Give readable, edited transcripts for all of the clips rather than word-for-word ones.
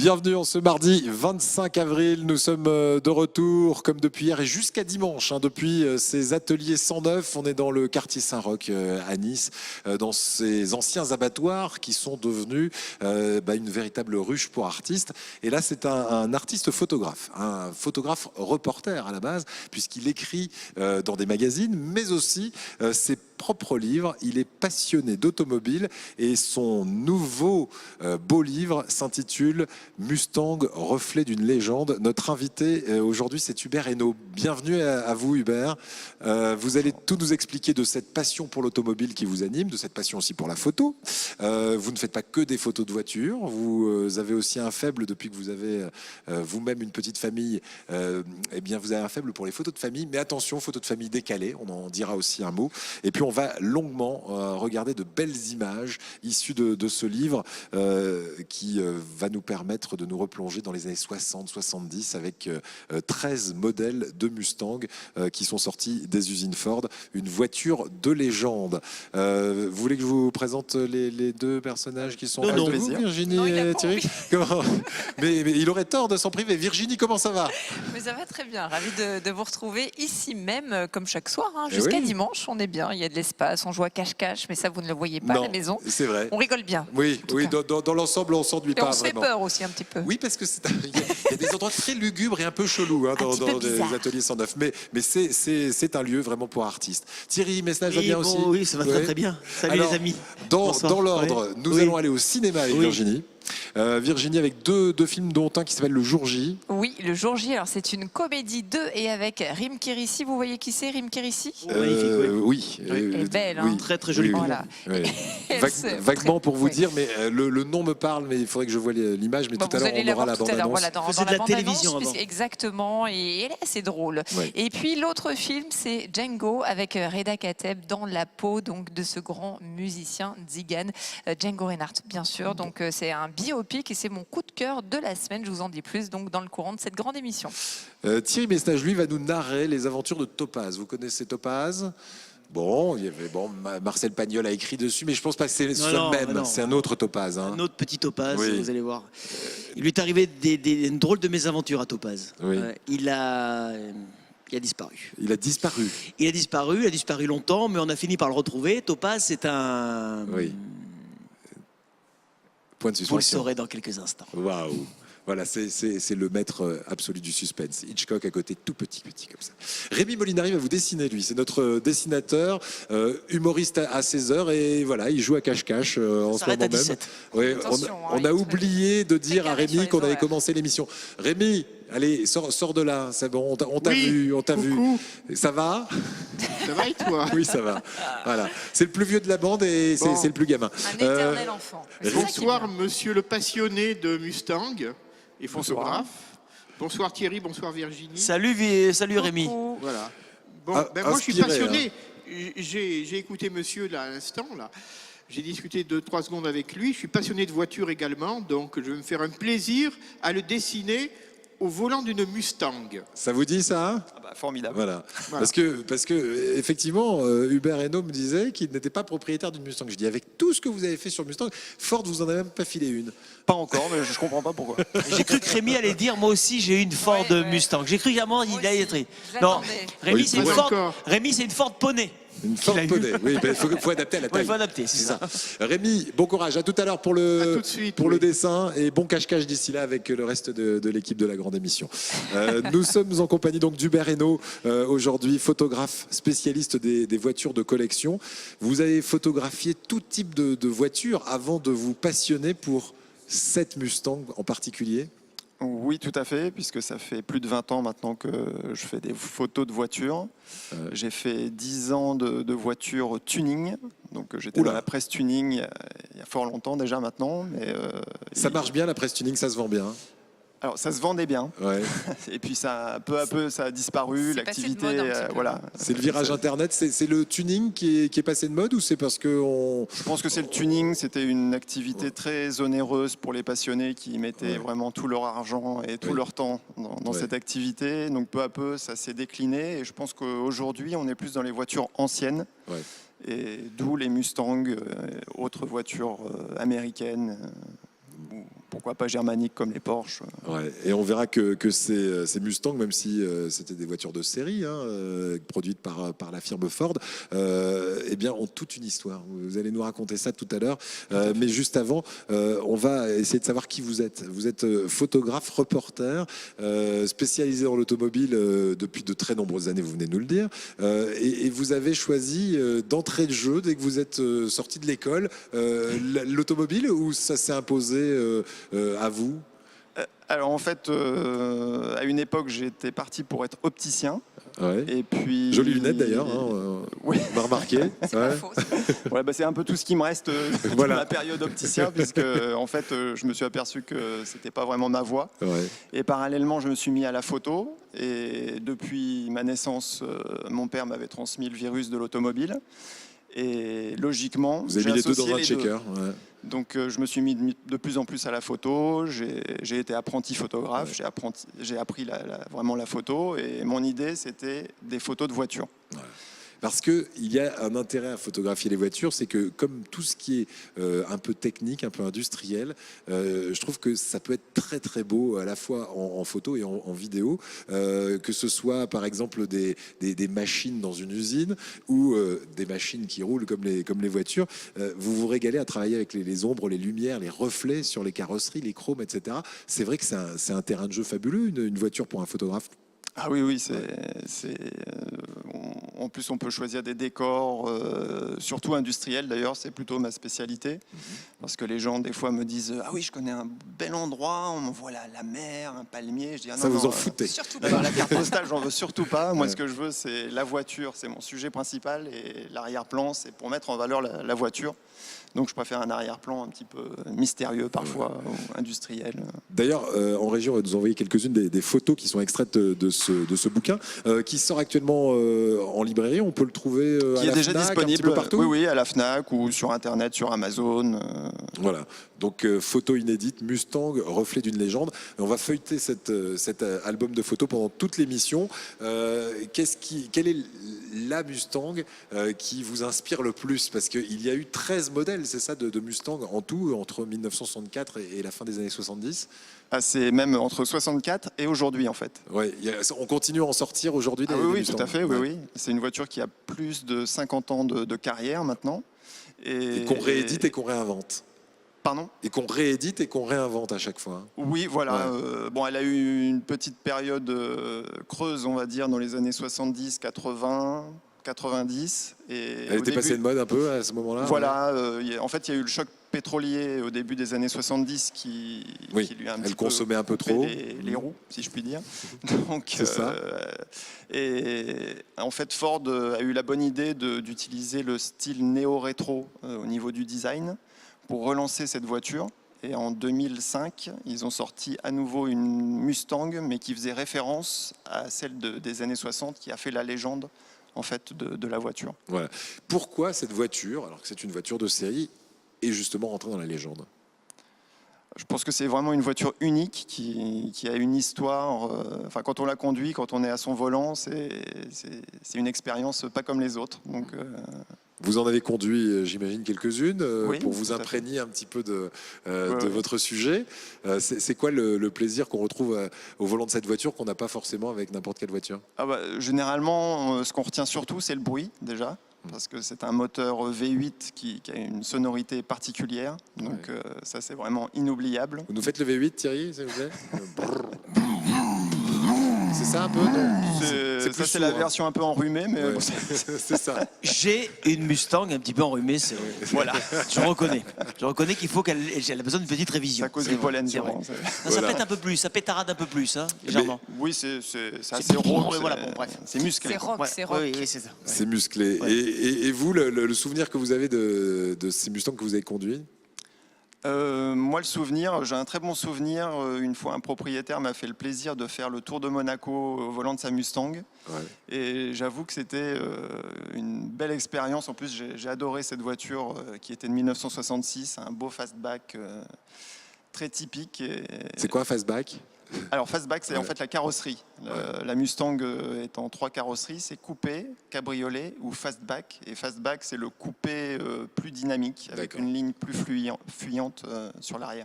Bienvenue en ce mardi 25 avril. Nous sommes de retour comme depuis hier et jusqu'à dimanche. Depuis ces ateliers 109, on est dans le quartier Saint-Roch à Nice, dans ces anciens abattoirs qui sont devenus une véritable ruche pour artistes. Et là, c'est un artiste photographe, un photographe reporter à la base, puisqu'il écrit dans des magazines, mais aussi ses propres livres. Il est passionné d'automobile et son nouveau beau livre s'intitule Mustang, reflet d'une légende. Notre invité aujourd'hui, c'est Hubert Hainaut. Bienvenue à vous, Hubert. Vous allez tout nous expliquer de cette passion pour l'automobile qui vous anime, de cette passion aussi pour la photo. Vous ne faites pas que des photos de voitures. Vous avez aussi un faible, depuis que vous avez vous-même une petite famille, eh bien vous avez un faible pour les photos de famille. Mais attention, photos de famille décalées, on en dira aussi un mot. Et puis on va longuement regarder de belles images issues de ce livre qui va nous permettre de nous replonger dans les années 60-70 avec 13 modèles de Mustang qui sont sortis des usines Ford, une voiture de légende. Vous voulez que je vous présente les deux personnages qui sont non, de vous, Virginie et Thierry? mais il aurait tort de s'en priver. Virginie, comment ça va? Mais ça va très bien, ravi de vous retrouver ici même, comme chaque soir, jusqu'à dimanche, on est bien, il y a de l'espace, on joue à cache-cache, mais ça vous ne le voyez pas à la maison. C'est vrai. On rigole bien. Oui, dans l'ensemble, on s'ennuie pas on se vraiment. fait peur aussi un petit peu. Oui, parce que il y a des endroits très lugubres et un peu chelous dans les ateliers 109. Mais c'est un lieu vraiment pour artistes. Thierry Messnage va bien aussi? Oui, ça va très bien. Salut. Alors, les amis. Dans l'ordre, nous allons aller au cinéma avec Virginie. Virginie avec deux films dont un qui s'appelle Le Jour J. Oui, Le Jour J, alors c'est une comédie et avec Rim Kérissi. Vous voyez qui c'est, Rim Kérissi? Oui. Elle est belle, très très jolie. Voilà. Vaguement pour vous dire, mais le nom me parle, mais il faudrait que je voie l'image, mais tout à l'heure on aura la bande-annonce. Voilà, dans de la télévision avant. Exactement, et elle est assez drôle. Et puis l'autre film, c'est Django avec Reda Kateb dans la peau donc de ce grand musicien Zigan, Django Reinhardt, bien sûr. Donc c'est un biopic et c'est mon coup de cœur de la semaine. Je vous en dis plus donc dans le courant de cette grande émission. Thierry Messnage, lui, va nous narrer les aventures de Topaz. Vous connaissez Topaz? Bon, Marcel Pagnol a écrit dessus, mais je pense pas que c'est le même. C'est un autre Topaz. Un autre petit Topaz, vous allez voir. Il lui est arrivé une drôle de mésaventures à Topaz. Il a disparu. Il a disparu. Il a disparu longtemps, mais on a fini par le retrouver. Topaz, c'est un... Point de suspension. Vous le saurez dans quelques instants. Waouh! Voilà, c'est le maître absolu du suspense. Hitchcock à côté, tout petit comme ça. Rémi Molinari va vous dessiner, lui. C'est notre dessinateur, humoriste à 16h. Et voilà, il joue à cache-cache en ce moment même. 17. Ouais, on a oublié de dire à Rémi qu'on avait commencé l'émission. Rémi, allez, sors de là. C'est bon, on t'a vu. Ça va? Ça va et toi? Oui, ça va. Voilà. C'est le plus vieux de la bande et c'est le plus gamin. Un éternel enfant. Bonsoir, monsieur le passionné de Mustang et photographe. Bonsoir Thierry, bonsoir Virginie. Salut Rémi. Voilà. Bon, moi je suis passionné. J'ai écouté monsieur là, à l'instant là. J'ai discuté 2-3 secondes avec lui. Je suis passionné de voiture également, donc je vais me faire un plaisir à le dessiner au volant d'une Mustang. Ça vous dit ça? Formidable. Voilà. Parce que effectivement, Hubert Hainaut me disait qu'il n'était pas propriétaire d'une Mustang. Je dis, avec tout ce que vous avez fait sur Mustang, Ford vous en a même pas filé une. Pas encore, mais je comprends pas pourquoi. J'ai cru que Rémi allait dire, moi aussi j'ai eu une Ford Mustang. J'ai cru qu'à il allait être... Non, Rémi c'est une Ford Poney. Une Ford Poney, oui, il faut adapter à la taille. Il faut adapter, c'est ça. Rémi, bon courage, à tout à l'heure pour le dessin et bon cache-cache d'ici là avec le reste de l'équipe de la grande émission. Nous sommes en compagnie donc d'Hubert Hainaut, aujourd'hui photographe spécialiste des voitures de collection. Vous avez photographié tout type de voitures avant de vous passionner pour cette Mustang en particulier? Oui, tout à fait, puisque ça fait plus de 20 ans maintenant que je fais des photos de voitures. J'ai fait 10 ans de voitures tuning, donc j'étais dans la presse tuning il y a fort longtemps déjà maintenant. Mais, ça marche bien la presse tuning, ça se vend bien? Alors ça se vendait bien, et puis ça, peu à peu ça a disparu, l'activité, voilà. C'est le virage internet, c'est le tuning qui est passé de mode ou c'est parce que Je pense que c'est le tuning, c'était une activité très onéreuse pour les passionnés qui mettaient vraiment tout leur argent et tout leur temps dans cette activité, donc peu à peu ça s'est décliné et je pense qu'aujourd'hui on est plus dans les voitures anciennes. Et d'où les Mustangs, autres voitures américaines pourquoi pas germaniques comme les Porsche. Ouais. Et on verra que ces Mustangs, même si c'était des voitures de série produites par la firme Ford, eh bien, ont toute une histoire. Vous allez nous raconter ça tout à l'heure. Mais juste avant, on va essayer de savoir qui vous êtes. Vous êtes photographe, reporter, spécialisé dans l'automobile depuis de très nombreuses années, vous venez de nous le dire. Et vous avez choisi d'entrée de jeu, dès que vous êtes sorti de l'école, l'automobile, ou ça s'est imposé à vous? Alors en fait, à une époque, j'étais parti pour être opticien. Ouais. Et puis... Jolies lunettes d'ailleurs, oui. on va remarquer. Ouais, c'est un peu tout ce qui me reste de ma période opticien, puisque en fait, je me suis aperçu que c'était pas vraiment ma voie. Ouais. Et parallèlement, je me suis mis à la photo. Et depuis ma naissance, mon père m'avait transmis le virus de l'automobile. Et logiquement, vous avez mis les deux dans un checker. Ouais. Donc je me suis mis de plus en plus à la photo, j'ai été apprenti photographe, j'ai appris vraiment la photo, et mon idée c'était des photos de voitures. Ouais. Parce qu'il y a un intérêt à photographier les voitures, c'est que comme tout ce qui est un peu technique, un peu industriel, je trouve que ça peut être très très beau à la fois en photo et en vidéo, que ce soit par exemple des machines dans une usine ou des machines qui roulent comme les voitures. Vous vous régalez à travailler avec les ombres, les lumières, les reflets sur les carrosseries, les chromes, etc. C'est vrai que c'est un terrain de jeu fabuleux, une voiture pour un photographe. Ah oui, en plus on peut choisir des décors, surtout industriels d'ailleurs, c'est plutôt ma spécialité. Parce que les gens des fois me disent « Ah oui, je connais un bel endroit, on m'envoie la mer, un palmier ». Je dis, ça vous en foutez. Surtout pas. La carte postale, j'en veux surtout pas. Moi, ce que je veux, c'est la voiture, c'est mon sujet principal, et l'arrière-plan, c'est pour mettre en valeur la voiture. Donc je préfère un arrière-plan un petit peu mystérieux parfois, ou industriel. D'ailleurs, en région, on va nous envoyer quelques-unes des photos qui sont extraites de ce bouquin, qui sort actuellement en librairie. On peut le trouver à la déjà Fnac, disponible un petit peu partout. Oui, à la Fnac ou sur Internet, sur Amazon. Voilà, donc photo inédite, Mustang, reflet d'une légende. On va feuilleter cet album de photos pendant toute l'émission. Quelle est la Mustang qui vous inspire le plus? Parce qu'il y a eu 13 modèles, c'est ça, de Mustang en tout, entre 1964 et la fin des années 70. Ah, c'est même entre 64 et aujourd'hui en fait. Ouais, on continue à en sortir aujourd'hui des oui, Mustang. Tout à fait, oui. C'est une voiture qui a plus de 50 ans de carrière maintenant. Et qu'on réédite et qu'on réinvente. Pardon ? Et qu'on réédite et qu'on réinvente à chaque fois. Oui, voilà. Ouais. Elle a eu une petite période creuse, on va dire, dans les années 70, 80, 90. Elle était passée de mode un peu à ce moment-là. Voilà. En fait, il y a eu le choc pétrolier au début des années 70 qui lui a un petit peu consommait un peu trop les roues, si je puis dire. Donc, c'est ça. Et en fait, Ford a eu la bonne idée d'utiliser le style néo-rétro au niveau du design pour relancer cette voiture. Et en 2005, ils ont sorti à nouveau une Mustang, mais qui faisait référence à celle des années 60, qui a fait la légende en fait de la voiture. Voilà. Pourquoi cette voiture, alors que c'est une voiture de série, est justement rentrée dans la légende? Je pense que c'est vraiment une voiture unique qui a une histoire. Enfin, quand on la conduit, quand on est à son volant, c'est une expérience pas comme les autres. Donc, vous en avez conduit, j'imagine, quelques-unes oui, pour vous imprégner un petit peu de votre sujet. C'est quoi le plaisir qu'on retrouve au volant de cette voiture qu'on n'a pas forcément avec n'importe quelle voiture? Généralement, ce qu'on retient surtout, c'est le bruit, déjà. Parce que c'est un moteur V8 qui a une sonorité particulière. Donc ça, c'est vraiment inoubliable. Vous nous faites le V8, Thierry, s'il vous plaît? C'est ça un peu? C'est la version un peu enrhumée, mais c'est ça. J'ai une Mustang un petit peu enrhumée, voilà. Je reconnais qu'il faut qu'elle a besoin d'une petite révision. À cause du pollen, ça pète un peu plus, ça pétarade un peu plus, hein, légèrement. Oui, c'est assez rond. Voilà, bon, bref. C'est musclé. C'est rock, c'est rock. Oui, c'est ça. C'est musclé. Ouais. Et vous, le souvenir que vous avez de ces Mustangs que vous avez conduits? Moi, j'ai un très bon souvenir. Une fois, un propriétaire m'a fait le plaisir de faire le tour de Monaco au volant de sa Mustang. Ouais. Et j'avoue que c'était une belle expérience. En plus, j'ai adoré cette voiture qui était de 1966, un beau fastback très typique. C'est quoi un fastback? Alors, fastback, c'est en fait la carrosserie. La Mustang est en 3 carrosseries, c'est coupé, cabriolet ou fastback. Et fastback, c'est le coupé plus dynamique, avec une ligne plus fuyante sur l'arrière.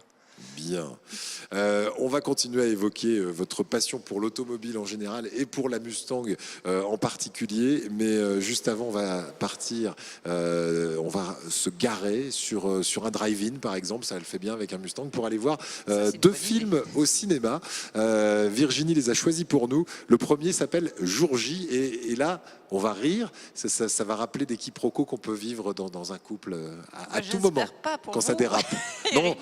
Bien. On va continuer à évoquer votre passion pour l'automobile en général et pour la Mustang en particulier. Mais juste avant, on va partir. On va se garer sur un drive-in, par exemple. Ça le fait bien avec un Mustang pour aller voir deux films au cinéma. Virginie les a choisis pour nous. Le premier s'appelle Jour J. Et là, on va rire. Ça va rappeler des quiproquos qu'on peut vivre dans un couple à tout moment quand ça dérape. Non,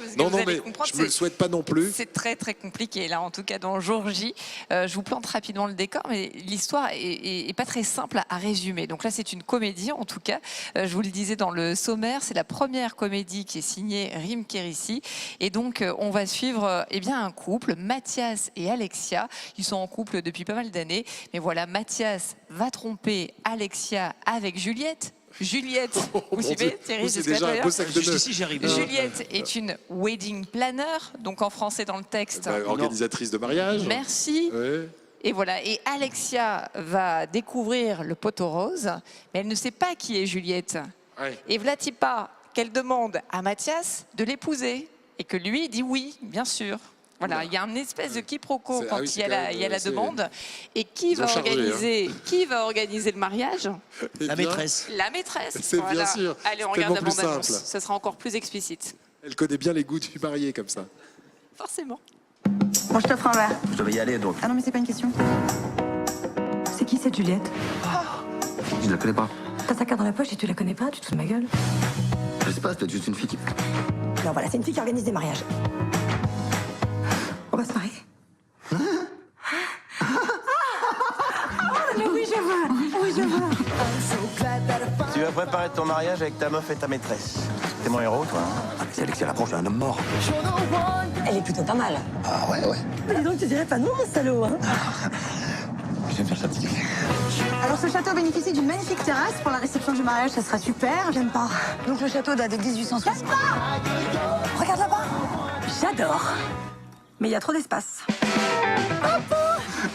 mais je me le souhaite pas non plus. C'est très très compliqué là, en tout cas dans Jour J. Je vous plante rapidement le décor, mais l'histoire est pas très simple à résumer. Donc là, c'est une comédie en tout cas. Je vous le disais dans le sommaire, c'est la première comédie qui est signée Rim Kérissi. Et donc, on va suivre un couple, Mathias et Alexia. Ils sont en couple depuis pas mal d'années. Mais voilà, Mathias va tromper Alexia avec Juliette. Juliette, vous suivez Thierry, c'est déjà un beau sac de nœuds. Juliette est une wedding planner, donc en français dans le texte. Organisatrice de mariage. Merci. Ouais. Et voilà, et Alexia va découvrir le poteau rose, mais elle ne sait pas qui est Juliette. Ouais. Et Vlatipa, qu'elle demande à Mathias de l'épouser, et que lui dit oui, bien sûr. Voilà, il y a une espèce de quiproquo quand il y a la demande. Et qui va organiser le mariage? La maîtresse. La maîtresse. C'est bien sûr. Allez, on regarde la bande-annonce. Ce sera encore plus explicite. Elle connaît bien les goûts du marié comme ça. Forcément. Bon, je t'offre un verre. Je devais y aller donc. Ah non, mais c'est pas une question. C'est qui cette Juliette? Je la connais pas. T'as sa carte dans la poche et tu la connais pas? Tu te fous de ma gueule? Je sais pas, c'est peut-être juste une fille qui. Non, voilà, c'est une fille qui organise des mariages. On va se marier. Mais oui, je veux. Oui, je veux. Tu vas préparer ton mariage avec ta meuf et ta maîtresse. T'es mon héros, toi. Hein, c'est Alexia Lapronge, un homme mort. Elle est plutôt pas mal. Ah ouais. Mais dis donc, tu dirais pas non, mon salaud, hein? J'aime bien ça. Alors, ce château bénéficie d'une magnifique terrasse. Pour la réception du mariage, ça sera super. J'aime pas. Donc, le château date de 1860. J'aime pas. Regarde là-bas. J'adore. Mais il y a trop d'espace.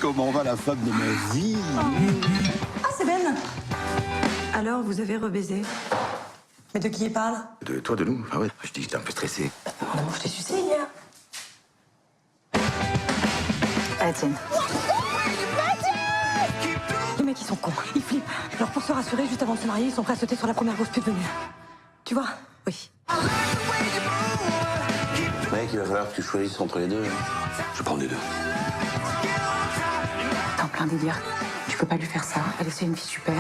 Comment va la femme de ma vie? Ah, c'est Ben. Alors, vous avez rebaisé. Mais de qui il parle? De toi, de nous. Ah ouais, je dis que j'étais un peu stressé. Oh, je t'ai sucé hier. Allez, tiens. Les mecs, ils sont cons. Ils flippent. Alors, pour se rassurer, juste avant de se marier, ils sont prêts à sauter sur la première grosse pute venue. Tu vois? Oui. Mec, il va falloir que tu choisisses entre les deux. Je prends les deux. T'es en plein délire. Tu peux pas lui faire ça. Elle est une fille super.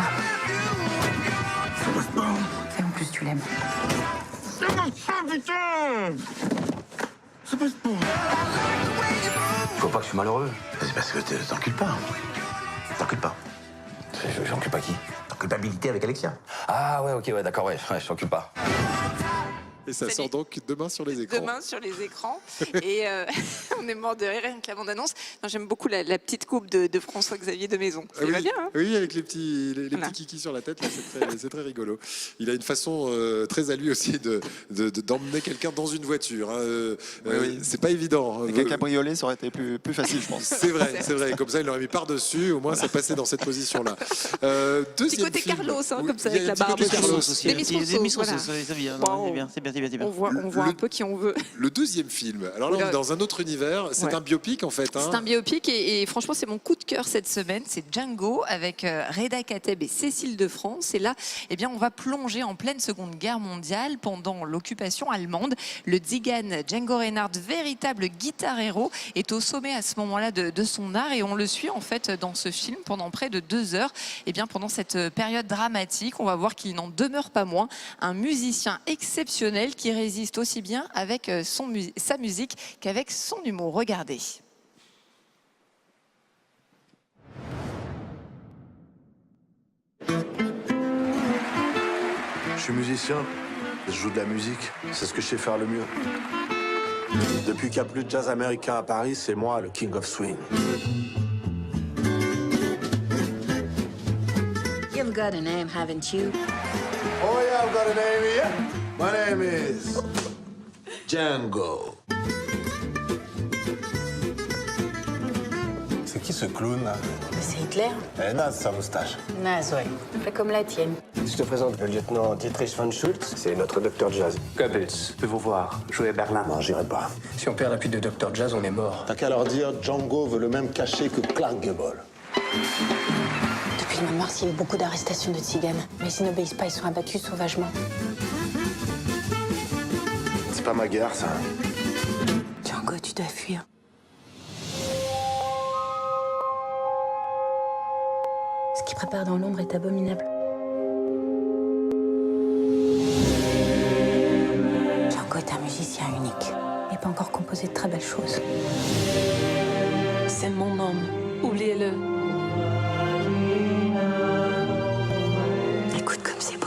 Et en plus, tu l'aimes. Ça passe pas, putain! Ça passe pas. Tu vois pas que je suis malheureux? C'est parce que t'encules pas. T'encules pas. J'encule pas qui? Ta culpabilité avec Alexia. Ah ouais, ok, ouais, d'accord, ouais, je t'encule pas. Et ça sort donc demain sur les écrans. Demain sur les écrans. Et on est mort de rire avec la bande-annonce. J'aime beaucoup la petite coupe de François-Xavier de Maison. Ça va bien, hein? Oui, avec les petits kikis sur la tête, là, c'est très rigolo. Il a une façon très à lui aussi d'emmener quelqu'un dans une voiture. Hein. Oui. C'est pas évident. Avec un cabriolet, ça aurait été plus facile, je pense. C'est vrai. Comme ça, il l'aurait mis par-dessus. Au moins, ça passait dans cette position-là. Petit côté film. Carlos, hein, Oui, comme ça, il y a avec la un petit barbe. côté Carlos aussi. Des Miss Rousseau, voilà. C'est bien, Bon, c'est bien. On voit un peu qui on veut. Le deuxième film. Alors là, on est dans un autre univers. C'est un biopic, en fait. Hein. C'est un biopic et franchement, c'est mon coup de cœur cette semaine. C'est Django avec Reda Kateb et Cécile de France. Et là, on va plonger en pleine Seconde Guerre mondiale pendant l'occupation allemande. Le Tzigane Django Reinhardt, véritable guitar-héros, est au sommet à ce moment-là de son art et on le suit en fait dans ce film pendant près de 2 heures. Pendant cette période dramatique, on va voir qu'il n'en demeure pas moins un musicien exceptionnel qui résiste aussi bien avec sa musique qu'avec son humour. Regardez. Je suis musicien, je joue de la musique, c'est ce que je sais faire le mieux. Depuis qu'il n'y a plus de jazz américain à Paris, c'est moi le King of Swing. You've got a name, haven't you? Oh yeah, I've got a name here. My name is Django. C'est qui ce clown là? C'est Hitler. Elle est naze sa moustache. Naze, ouais. Pas comme la tienne. Je te présente le lieutenant Dietrich von Schultz. C'est notre docteur jazz. Goebbels peut vous voir jouer à Berlin. Non, j'irai pas. Si on perd l'appui de docteur jazz, on est mort. T'as qu'à leur dire Django veut le même cachet que Clark Gable. Depuis le mois de mars, il y a eu beaucoup d'arrestations de tziganes. Mais s'ils n'obéissent pas, ils sont abattus sauvagement. C'est pas ma guerre ça. Django, tu dois fuir. Ce qu'ils préparent dans l'ombre est abominable. Django est un musicien unique. Il n'a pas encore composé de très belles choses. C'est mon homme. Oubliez-le. Écoute comme c'est beau.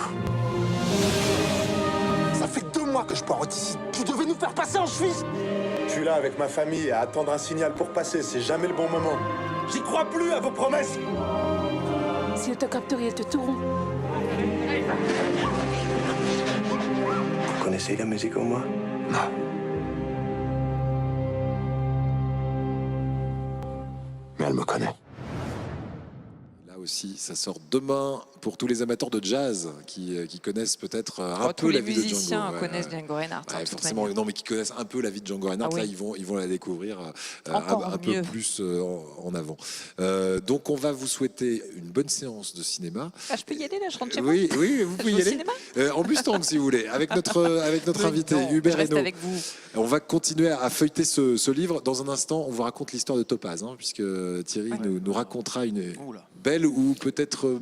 Ça fait 2 mois que je poireaute ici. Tu devais nous faire passer en Suisse. Je suis là avec ma famille à attendre un signal pour passer. C'est jamais le bon moment. J'y crois plus à vos promesses. S'ils te capturent, ils te tueront. Vous connaissez la musique comme moi? Non. Mais elle me connaît. Là aussi, ça sort demain pour tous les amateurs de jazz qui connaissent peut-être un peu la vie de Django. Tous les musiciens connaissent Django Reinhardt. Ouais, forcément, non, mais qui connaissent un peu la vie de Django Reinhardt, là, ils vont la découvrir un peu plus en avant. Donc, on va vous souhaiter une bonne séance de cinéma. Ah, je peux y aller là, je rentre chez moi. Oui, vous pouvez y aller. En Mustang, si vous voulez, avec notre invité Hubert Hainaut. Avec vous. On va continuer à feuilleter ce livre. Dans un instant, on vous raconte l'histoire de Topaz, puisque Thierry nous racontera une belle ou peut-être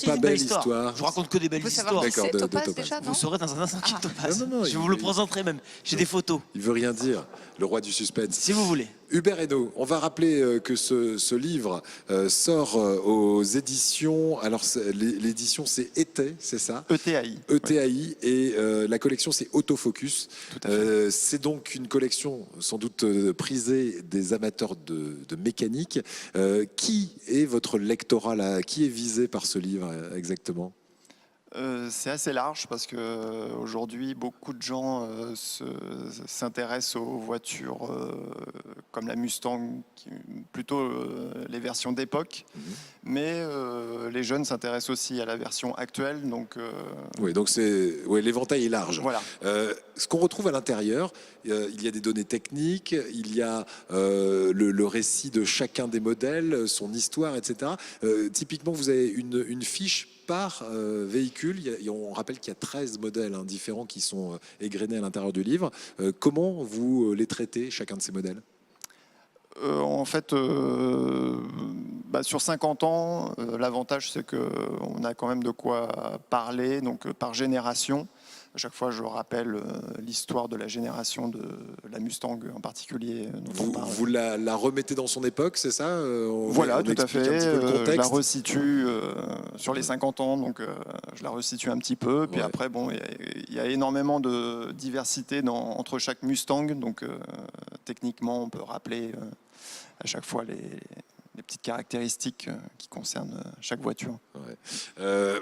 pas belle histoire. Je vous raconte que des belles histoires. D'accord, de Topaz déjà, non? Vous saurez dans un instant qui est Topaz. Non, je vous le présenterai même. J'ai des photos. Il veut rien dire, le roi du suspense. Si vous voulez. Hubert Hainaut, on va rappeler que ce livre sort aux éditions. Alors, l'édition, c'est ETAI, c'est ça? ETAI. ETAI, et la collection, c'est Autofocus. C'est donc une collection sans doute prisée des amateurs de mécanique. Qui est votre lectorat là? Qui est visé par ce livre exactement? C'est assez large parce que aujourd'hui beaucoup de gens s'intéressent aux voitures comme la Mustang, plutôt les versions d'époque, mais les jeunes s'intéressent aussi à la version actuelle. Donc oui, donc l'éventail est large. Voilà. Ce qu'on retrouve à l'intérieur, il y a des données techniques, il y a le récit de chacun des modèles, son histoire, etc. Typiquement, vous avez une fiche par véhicule. On rappelle qu'il y a 13 modèles différents qui sont égrenés à l'intérieur du livre. Comment vous les traitez, chacun de ces modèles? En fait, sur 50 ans, l'avantage c'est qu'on a quand même de quoi parler, donc par génération. À chaque fois, je rappelle l'histoire de la génération de la Mustang en particulier. Vous la remettez dans son époque, c'est ça? Voilà, tout à fait. Je la resitue sur les Ouais. 50 ans, donc je la resitue un petit peu. Puis après, bon, il y a énormément de diversité entre chaque Mustang, donc techniquement, on peut rappeler à chaque fois les petites caractéristiques qui concernent chaque voiture. Ouais.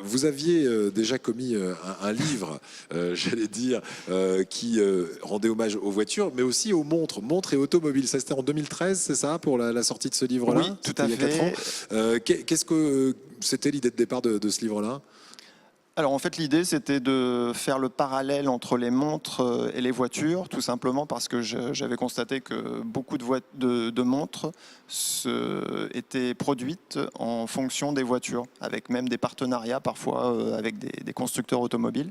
Vous aviez déjà commis un livre, j'allais dire, qui rendait hommage aux voitures, mais aussi aux montres et automobiles. Ça, c'était en 2013, c'est ça, pour la sortie de ce livre-là? Oui, tout à fait. Il y a 4 ans. Qu'est-ce que c'était l'idée de départ de ce livre-là? Alors en fait, l'idée, c'était de faire le parallèle entre les montres et les voitures, tout simplement parce que j'avais constaté que beaucoup de montres étaient produites en fonction des voitures, avec même des partenariats parfois avec des constructeurs automobiles.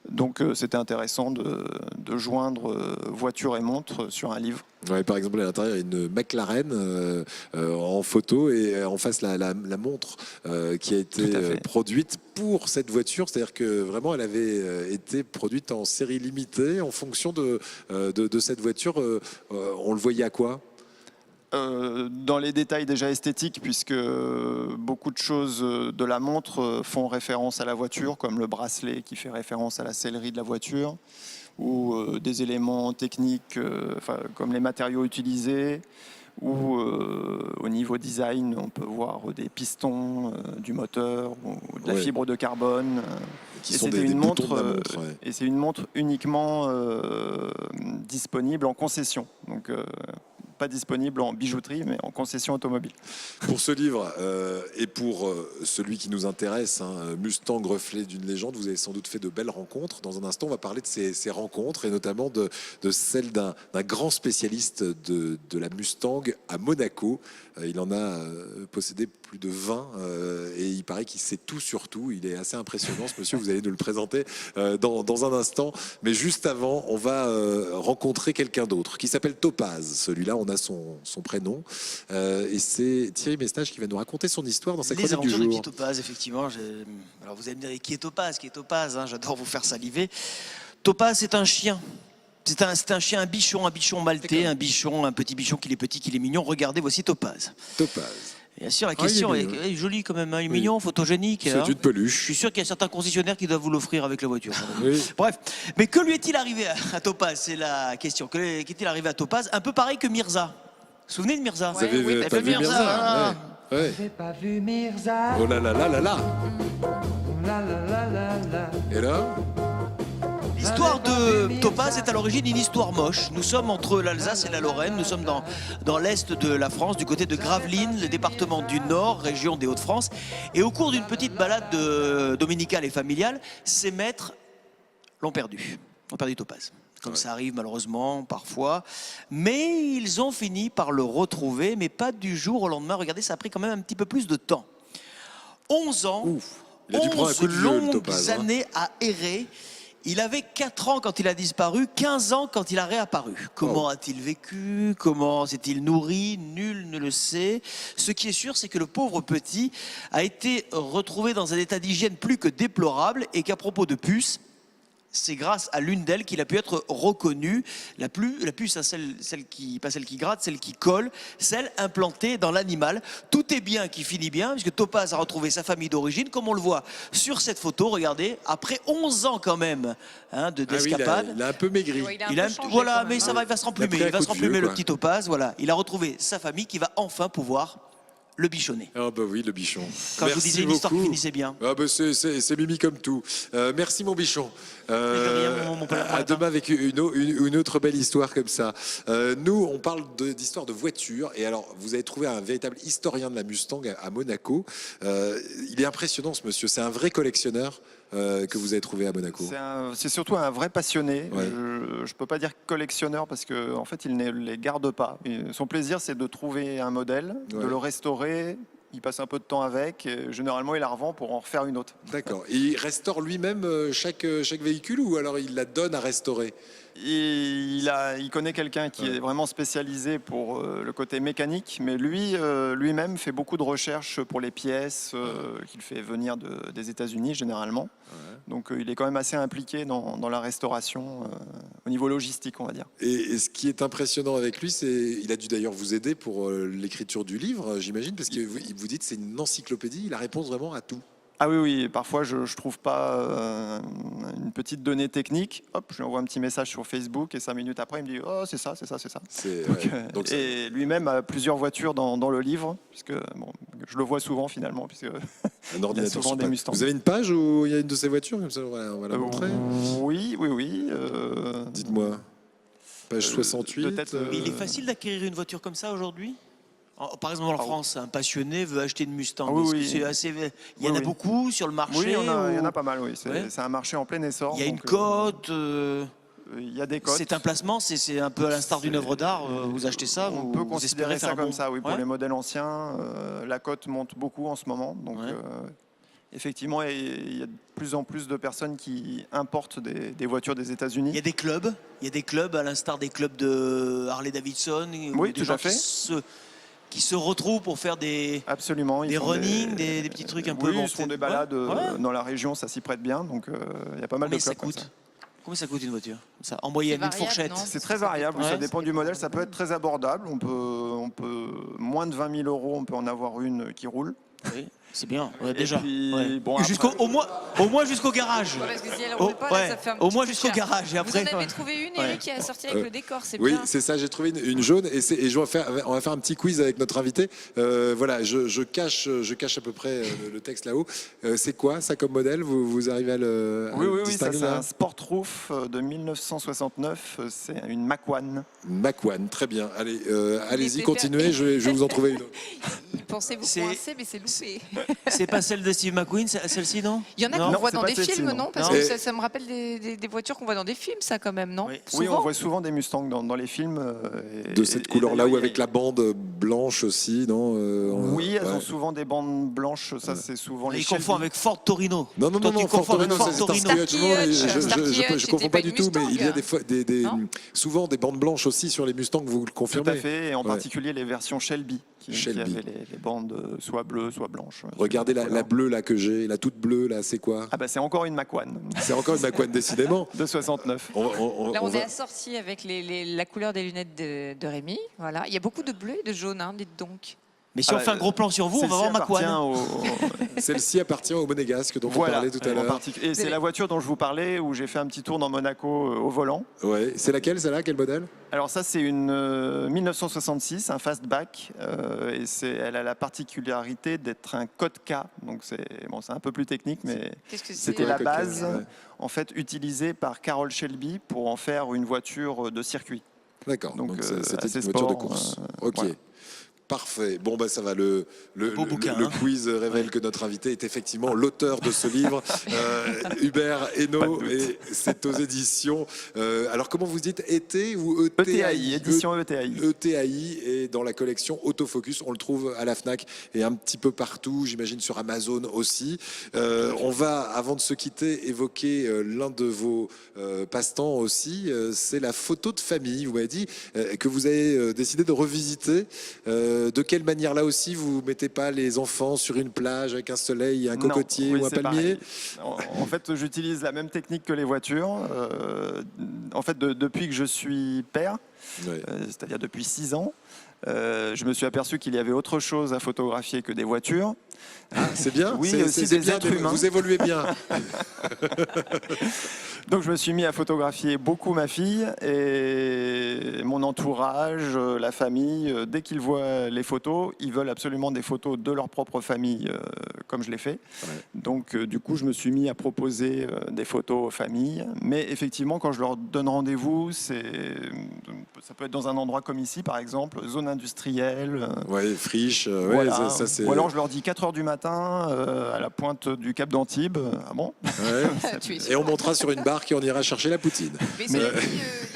Donc c'était intéressant de joindre voiture et montre sur un livre. Ouais, par exemple, à l'intérieur, il y a une McLaren en photo et en face la montre qui a été produite pour cette voiture. C'est-à-dire que vraiment, elle avait été produite en série limitée en fonction de cette voiture. On le voyait à quoi? Dans les détails déjà esthétiques, puisque beaucoup de choses de la montre font référence à la voiture, comme le bracelet qui fait référence à la sellerie de la voiture, ou des éléments techniques comme les matériaux utilisés, ou au niveau design, on peut voir des pistons du moteur ou de la fibre de carbone. Qui sont des boutons de la montre, et c'est une montre uniquement disponible en concession. Donc, pas disponibles en bijouterie, mais en concession automobile. Pour ce livre et pour celui qui nous intéresse, Mustang, reflet d'une légende, vous avez sans doute fait de belles rencontres. Dans un instant, on va parler de ces rencontres et notamment de celle d'un grand spécialiste de la Mustang à Monaco. Il en a possédé plus de 20 et il paraît qu'il sait tout sur tout. Il est assez impressionnant, ce monsieur. Vous allez nous le présenter dans un instant. Mais juste avant, on va rencontrer quelqu'un d'autre qui s'appelle Topaz. Celui-là, on a son prénom. Et c'est Thierry Mestache qui va nous raconter son histoire dans sa chronique du jour. Les aventures de petit Topaz, effectivement. Alors vous allez me dire, qui est Topaz? J'adore vous faire saliver. Topaz, c'est un chien. C'est un chien, un bichon maltais, un petit bichon qu'il est petit, qu'il est mignon. Regardez, voici Topaz. Topaz. Bien sûr, la question est jolie quand même, il est mignon, photogénique. C'est une peluche. Je suis sûr qu'il y a certains concessionnaires qui doivent vous l'offrir avec la voiture. Oui. Bref, mais que lui est-il arrivé à Topaz? C'est la question. Qu'est-il arrivé à Topaz? Un peu pareil que Mirza. Vous vous souvenez de Mirza? Vous avez pas vu Mirza? Ouais. Pas vu Mirza. Oh là là là là là. Et là? L'histoire de Topaz est à l'origine une histoire moche. Nous sommes entre l'Alsace et la Lorraine, nous sommes dans l'est de la France, du côté de Gravelines, le département du Nord, région des Hauts-de-France. Et au cours d'une petite balade dominicale et familiale, ces maîtres l'ont perdu Topaz. Comme ça arrive malheureusement parfois. Mais ils ont fini par le retrouver, mais pas du jour au lendemain. Regardez, ça a pris quand même un petit peu plus de temps. 11 ans, Il a dû prendre un coup de vieux, longues Topaz, années à errer. Il avait 4 ans quand il a disparu, 15 ans quand il a réapparu. Comment a-t-il vécu? Comment s'est-il nourri? Nul ne le sait. Ce qui est sûr, c'est que le pauvre petit a été retrouvé dans un état d'hygiène plus que déplorable et qu'à propos de puces, c'est grâce à l'une d'elles qu'il a pu être reconnu. La puce, celle qui gratte, celle qui colle, celle implantée dans l'animal. Tout est bien qui finit bien, puisque Topaz a retrouvé sa famille d'origine, comme on le voit sur cette photo. Regardez, après 11 ans quand même d'escapade. Il a un peu maigri. Voilà, mais ça va, il va se remplumer. Il va se remplumer, le petit Topaz. Voilà, il a retrouvé sa famille qui va enfin pouvoir le bichonner. Ah bah oui, le bichon. Quand je vous disais une histoire qui finissait bien. Ah bah c'est Mimi comme tout. Merci mon bichon. À demain avec une autre belle histoire comme ça. Nous, on parle d'histoire de voiture. Et alors, vous avez trouvé un véritable historien de la Mustang à Monaco. Il est impressionnant ce monsieur. C'est un vrai collectionneur que vous avez trouvé à Monaco. C'est surtout un vrai passionné. Ouais. Je ne peux pas dire collectionneur parce qu'en fait, il ne les garde pas. Son plaisir, c'est de trouver un modèle, de le restaurer. Il passe un peu de temps avec. Et généralement, il la revend pour en refaire une autre. D'accord. Et il restaure lui-même chaque véhicule ou alors il la donne à restaurer? Il connaît quelqu'un qui est vraiment spécialisé pour le côté mécanique, mais lui-même fait beaucoup de recherches pour les pièces qu'il fait venir des États-Unis généralement. Donc il est quand même assez impliqué dans la restauration au niveau logistique, on va dire. Et ce qui est impressionnant avec lui, c'est il a dû d'ailleurs vous aider pour l'écriture du livre, j'imagine, parce que vous dites c'est une encyclopédie, il a réponse vraiment à tout. Ah oui, parfois je ne trouve pas une petite donnée technique, hop, je lui envoie un petit message sur Facebook et 5 minutes après il me dit « Oh, c'est ça ». Et lui-même a plusieurs voitures dans le livre, puisque je le vois souvent finalement, puisque un ordinateur souvent des Mustangs. Vous avez une page où il y a une de ces voitures, comme ça on va la montrer. Oui. Dites-moi, page 68. Mais il est facile d'acquérir une voiture comme ça aujourd'hui ? Par exemple, en France, un passionné veut acheter une Mustang. Il y en a beaucoup sur le marché. Oui, il y en a pas mal, oui. C'est un marché en plein essor. Il y a une cote. Il y a des cotes. C'est un placement, c'est un peu à l'instar d'une œuvre d'art. Vous achetez ça, on peut considérer ça comme ça, oui. Pour les modèles anciens, la cote monte beaucoup en ce moment. Donc, effectivement, il y a de plus en plus de personnes qui importent des voitures des États-Unis. Il y a des clubs, à l'instar des clubs de Harley-Davidson. Oui, tout à fait. Qui se retrouvent pour faire des running, des petits trucs un peu... Oui, ils se font des balades dans la région, ça s'y prête bien, donc il y a pas mal de clubs comme ça. Combien ça coûte une voiture ça, en moyenne, une fourchette? C'est très variable, ça dépend du modèle, ça peut être très abordable, on peut moins de 20 000 €, on peut en avoir une qui roule. Oui, c'est bien, déjà. Puis, Ouais. bon, Au moins jusqu'au garage. Parce que si elle roule pas, là, ça fait un Au petit moins peu jusqu'au cher. garage. Et après, Vous en avez trouvé une, Eric, qui est sortie avec le décor, c'est Oui, bien. c'est ça, j'ai trouvé une jaune et on va faire un petit quiz avec notre invité. Voilà, je cache à peu près le texte là-haut. C'est quoi ça comme modèle? Vous arrivez à le Oui, ça distinguer c'est là un Sportroof de 1969, c'est une Mac One. Mac One, très bien. Allez, allez-y, était continuez, je vais vous en trouver une autre. Il pensait vous coincer, mais c'est loupé. c'est pas celle de Steve McQueen, celle-ci, non? Il y en a Non, qu'on voit c'est dans pas des celle-ci, films, non. non? Parce Non. que ça me rappelle des voitures qu'on voit dans des films, ça, quand même, non? Oui. Oui, on Souvent. voit souvent des Mustangs dans les films. De cette couleur-là ou avec la bande blanche aussi, non Oui, elles ouais. ont souvent des bandes blanches, ça c'est souvent les Il confond Shelby. avec Ford Torino. Non, Toi, tu Fort confonds avec Torino, Ford c'est Torino. Starsky Hutch. Starsky Hutch, Je confonds c'était pas pas du une tout, mais il y a Mustang. des souvent des bandes blanches aussi sur les Mustangs, vous le Tout confirmez? à fait, et en Ouais. particulier les versions Shelby, qui Shelby. avaient les bandes soit bleues, soit blanches. Regardez la bleue là que j'ai, la toute bleue là, c'est quoi? Ah bah c'est encore une Mac One C'est encore une Mac One, décidément. de 69. Là, on est va- assorti avec la couleur des lunettes de Rémi. Voilà. Il y a beaucoup de bleu et de jaune, hein, dites donc. Mais si on fait un gros plan sur vous, on va voir Celle-ci McQuan. appartient Celle-ci appartient au Monégasque dont Voilà, on parlait tout à en l'heure. particulier. Et c'est la voiture dont je vous parlais, où j'ai fait un petit tour dans Monaco au volant. Ouais. C'est laquelle, celle-là? Quel modèle? Alors ça, c'est une 1966, un fastback, et elle a la particularité d'être un code K. Donc c'est un peu plus technique, mais Qu'est-ce que c'est? c'était la code K, base, ouais. en fait, utilisée par Carroll Shelby pour en faire une voiture de circuit. D'accord. Donc, Donc c'était assez une voiture de sport, course. Ok. voilà. Parfait. Bon, bah, ça va. Le bouquin, le hein. quiz révèle que notre invité est effectivement l'auteur de ce livre, Hubert Hainaut, et c'est aux éditions. Alors, comment vous dites, été ou ETAI, édition ETAI. ETAI, et dans la collection Autofocus, on le trouve à la Fnac et un petit peu partout, j'imagine sur Amazon aussi. On va, avant de se quitter, évoquer l'un de vos passe-temps aussi, c'est la photo de famille. Vous m'avez dit que vous avez décidé de revisiter. De quelle manière, là aussi, vous mettez pas les enfants sur une plage avec un soleil, un cocotier Non, oui, ou un c'est palmier? pareil. En fait, j'utilise la même technique que les voitures. En fait, depuis que je suis père, Ouais. c'est-à-dire depuis 6 ans, je me suis aperçu qu'il y avait autre chose à photographier que des voitures. Ah, c'est bien. Oui, c'est, aussi c'est des bien, êtres humains. Vous évoluez bien. Donc je me suis mis à photographier beaucoup ma fille et mon entourage, la famille. Dès qu'ils voient les photos, ils veulent absolument des photos de leur propre famille, comme je l'ai fait. Ouais. Donc du coup, je me suis mis à proposer des photos aux familles. Mais effectivement, quand je leur donne rendez-vous, ça peut être dans un endroit comme ici, par exemple, zone industrielle. Ouais, friche. Ouais, Voilà. ça, c'est... Ou alors je leur dis 4h du matin à la pointe du Cap d'Antibes. Ah bon? Ouais. Tu es Et sûr. on montera sur une barque et on ira chercher la poutine. Mais cela dit,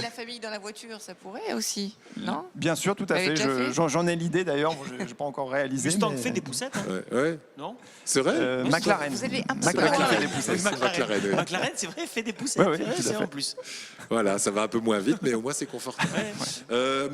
la famille dans la voiture, ça pourrait aussi, non? Bien sûr, tout à Vous l'avez fait. déjà fait J'en ai l'idée d'ailleurs. Bon, je n'ai pas encore réalisé. Mustang mais- fait des poussettes, hein, Ouais, ouais. non? C'est vrai? McLaren. Vous allez un petit peu McLaren loin, fait là. des poussettes. C'est McLaren, ouais. McLaren, c'est vrai, fait des poussettes. Ouais, c'est vrai, tout à c'est fait. en plus. Voilà, ça va un peu moins vite, mais au moins c'est confortable.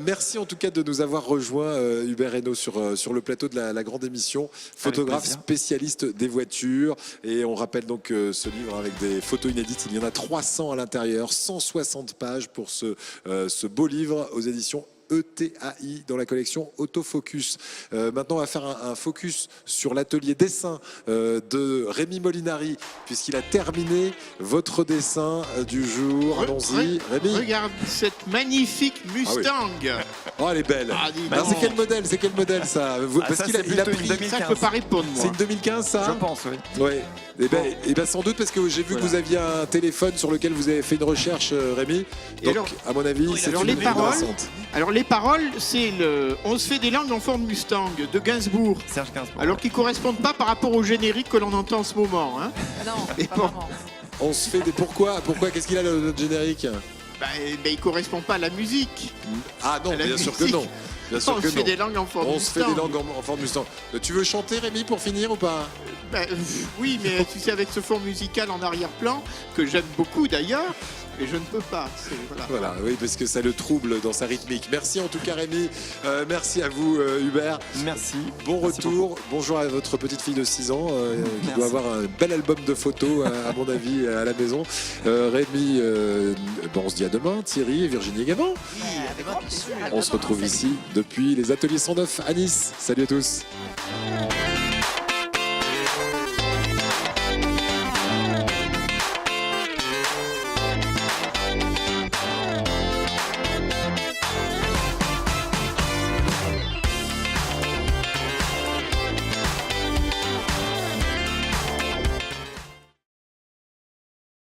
Merci en tout cas de nous avoir rejoint, Hubert Hainaut, sur le plateau de la grande émission, photographe plaisir. spécialiste des voitures. Et on rappelle donc ce livre avec des photos inédites. Il y en a 300 à l'intérieur, 160 pages pour ce beau livre aux éditions ETAI dans la collection Autofocus. Maintenant, on va faire un focus sur l'atelier dessin de Rémi Molinari, puisqu'il a terminé votre dessin du jour. Allons-y, Rémi. Regarde cette magnifique Mustang. Oh, elle est belle. Ah, dis Alors, donc. c'est quel modèle ça? Parce ça, qu'il a, c'est il a plutôt pris. une 2015. Ça, je peux pas répondre, C'est moi. une 2015 ça? Je pense, oui. Ouais. Et ben sans doute parce que j'ai vu que vous aviez un téléphone sur lequel vous avez fait une recherche, Rémi. Et Donc, alors- à mon avis, c'est alors, une les œuvre paroles récente. Alors, les paroles, c'est On se fait des langues en forme Mustang de Gainsbourg. Serge Gainsbourg. Alors qu'ils correspondent pas par rapport au générique que l'on entend en ce moment. Hein. Ah non, Et pas bon. vraiment. On se fait des. Pourquoi qu'est-ce qu'il a le générique? Il correspond pas à la musique. Ah non, À la bien sûr que musique. non. Bien sûr On que se fait non. des langues en forme On se fait Mustang. des langues en forme Mustang. Tu veux chanter, Rémi, pour finir ou pas? Oui, mais tu sais, avec ce fond musical en arrière-plan, que j'aime beaucoup d'ailleurs, mais je ne peux pas. Voilà. Voilà, oui, parce que ça le trouble dans sa rythmique. Merci en tout cas, Rémi. Merci à vous, Hubert. Merci. Bon Merci retour. Bonjour à votre petite fille de 6 ans qui Merci. doit avoir un bel album de photos, à mon avis, à la maison. Rémi, on se dit à demain. Thierry et Virginie également. Avec grand plaisir. On se retrouve ici depuis les Ateliers 109 à Nice. Salut à tous.